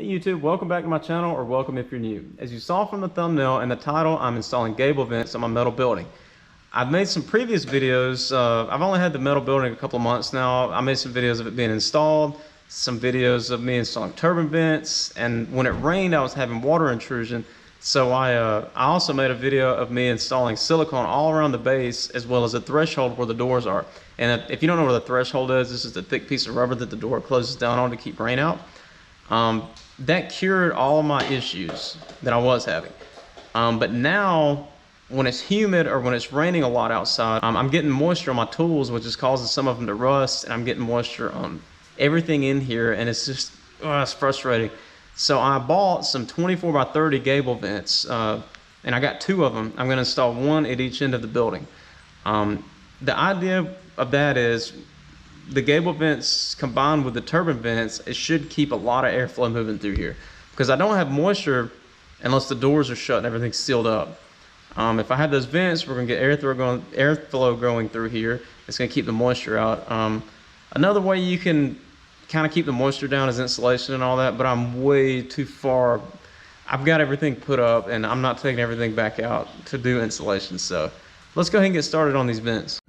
Hey YouTube, welcome back to my channel, or welcome if you're new. As you saw from the thumbnail and the title, I'm installing gable vents on my metal building. I've made some previous videos. I've only had the metal building a couple of months now. I made some videos of it being installed, some videos of me installing turbine vents, and when it rained I was having water intrusion. So I also made a video of me installing silicone all around the base, as well as a threshold where the doors are. And if you don't know where the threshold is, this is the thick piece of rubber that the door closes down on to keep rain out. That cured all of my issues that I was having. But now, when it's humid or when it's raining a lot outside, I'm getting moisture on my tools, which is causing some of them to rust, and I'm getting moisture on everything in here, and it's just, it's frustrating. So I bought some 24 by 30 gable vents, and I got two of them. I'm going to install one at each end of the building. The idea of that is, the gable vents combined with the turbine vents, it should keep a lot of airflow moving through here, because I don't have moisture unless the doors are shut and everything's sealed up. If I have those vents, we're gonna get airflow going through here. It's gonna keep the moisture out. Another way you can kind of keep the moisture down is insulation and all that, but I'm way too far. I've got everything put up and I'm not taking everything back out to do insulation. So let's go ahead and get started on these vents.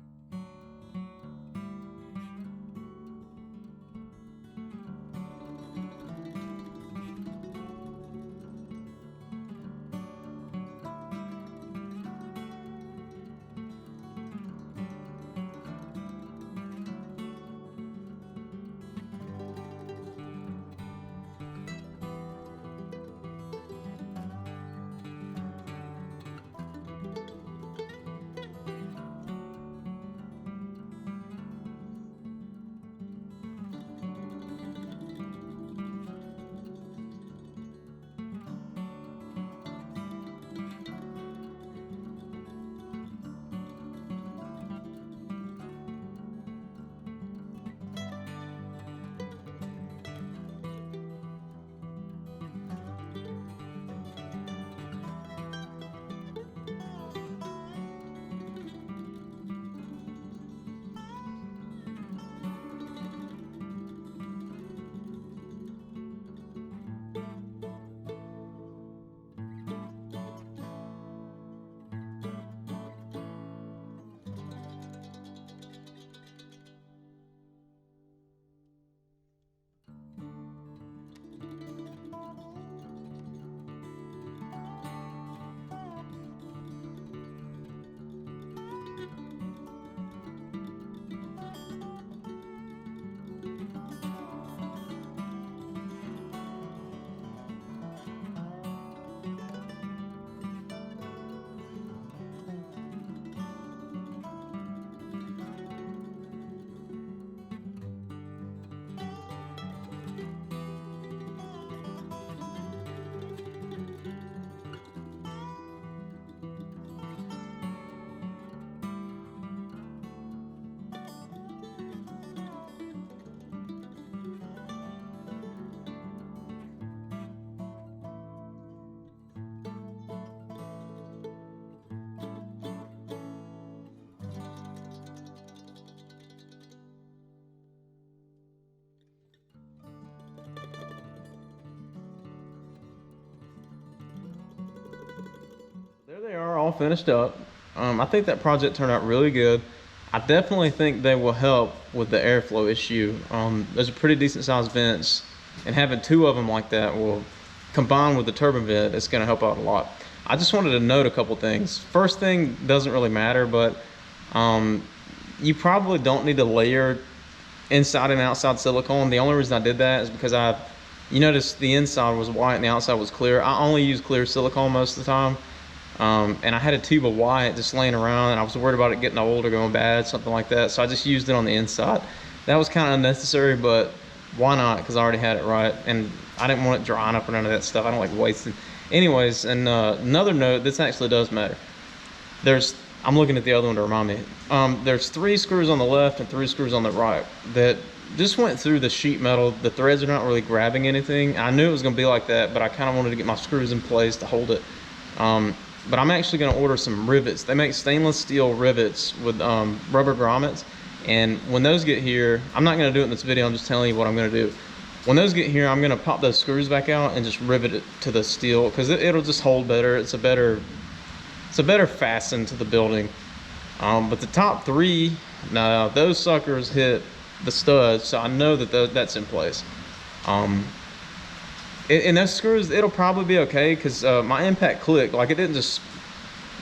There they are, all finished up. I think that project turned out really good. I definitely think they will help with the airflow issue. Those are pretty decent sized vents, and having two of them like that will, combined with the turbine vent, it's going to help out a lot. I just wanted to note a couple things. First thing doesn't really matter, but you probably don't need to layer inside and outside silicone. The only reason I did that is because you notice the inside was white and the outside was clear. I only use clear silicone most of the time. And I had a tube of white just laying around, and I was worried about it getting old or going bad, something like that. So I just used it on the inside. That was kind of unnecessary, but why not? Because I already had it right, and I didn't want it drying up or none of that stuff. I don't like wasting. Anyways, and another note, this actually does matter. I'm looking at the other one to remind me. There's 3 screws on the left and 3 screws on the right that just went through the sheet metal. The threads are not really grabbing anything. I knew it was going to be like that, but I kind of wanted to get my screws in place to hold it. But I'm actually going to order some rivets. They make stainless steel rivets with rubber grommets, and when those get here, I'm not going to do it in this video, I'm just telling you what I'm going to do. When those get here, I'm gonna pop those screws back out and just rivet it to the steel, because it'll just hold better. It's a better fasten to the building. But the top three, now those suckers hit the studs, so I know that that's in place. And those screws, it'll probably be okay, because my impact clicked. Like, it didn't just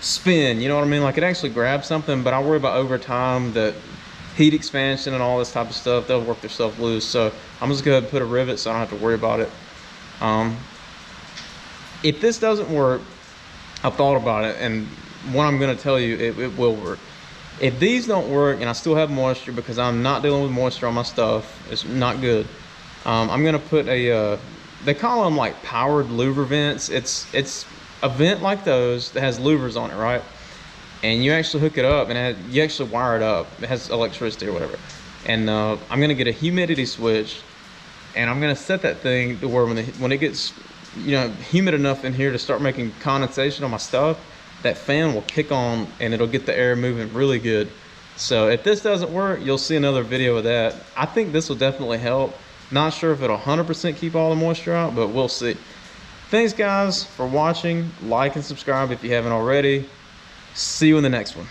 spin, you know what I mean? Like, it actually grabbed something, but I worry about over time that heat expansion and all this type of stuff, they'll work themselves loose. So I'm just gonna put a rivet so I don't have to worry about it. If this doesn't work, I've thought about it, and what I'm gonna tell you, it will work. If these don't work and I still have moisture, because I'm not dealing with moisture on my stuff, it's not good, I'm gonna put a, they call them like powered louver vents. It's a vent like those that has louvers on it, right? And you actually hook it up, and you actually wire it up. It has electricity or whatever. And I'm gonna get a humidity switch, and I'm gonna set that thing to where when it gets, you know, humid enough in here to start making condensation on my stuff, that fan will kick on and it'll get the air moving really good. So if this doesn't work, you'll see another video of that. I think this will definitely help. Not sure if it'll 100% keep all the moisture out, but we'll see. Thanks guys for watching. Like and subscribe if you haven't already. See you in the next one.